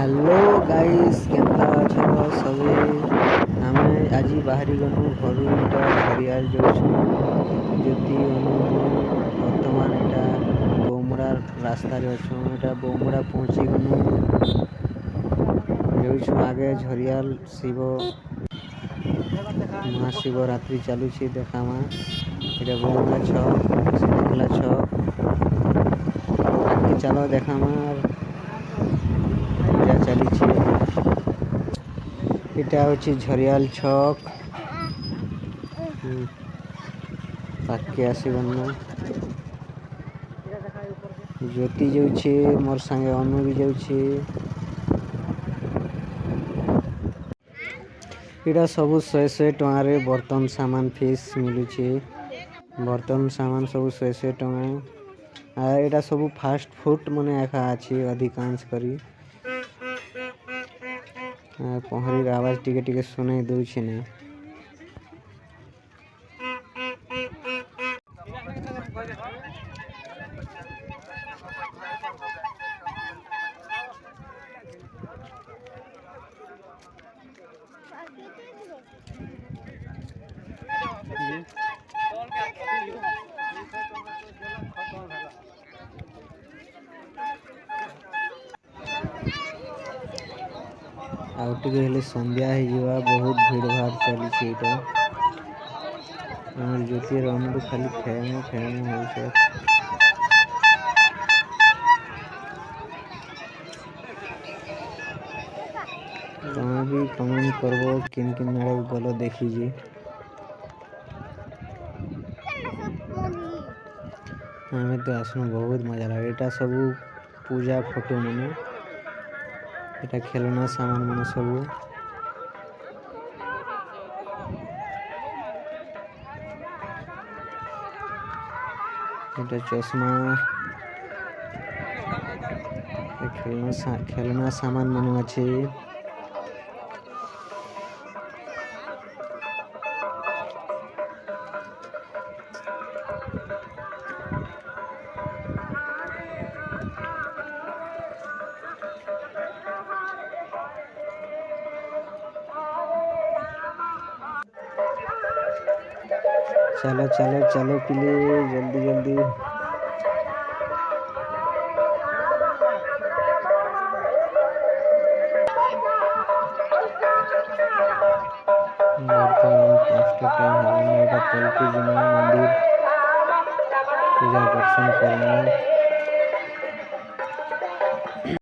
Hello guys केनता अछ सभी। आम आज बाहरी गलु घर इटा झरियाल जाऊँ ज्योति अनु बर्तमान यहाँ बोमुड़ा रास्तार अच्छु यहाँ बोमुड़ा पहुँची गलु जाऊँ आगे झरियाल शिव महाशिवरात्रि चलुची देखामा ये बोमुड़ा छक सिंहखला छक आगे चलो देखामा पूजा चली इटा हूँ झरियाल छक पाके आसबन ज्योति जाऊँचे मोर संगे अनु भी जाऊँचे इटा सबू 100 टंकार बर्तन सामान फिस मिलूचे बर्तन सामान सब 100 टंका यहाँ सब फास्ट फूड मन एका अच्छी अधिकांश करी पहरी आवाज टिके टिके सुनाई दूचे ने आउटे हेले संध्या हो बहुत भीड़ भाड़ चली ज्योति रमु खाली फेमो फेमो हो भी कमेंट करबो किन किन मेरे गलो देखीजे हमें तो आसनु बहुत मजा लगे एटा सब पूजा फोटो मने एटा खेलना सामान मने सब एटा चश्मा खेलना सामान मने अच्छे चलो चलो चलो प्लीज जल्दी जल्दी मंदिर पूजा दर्शन करना।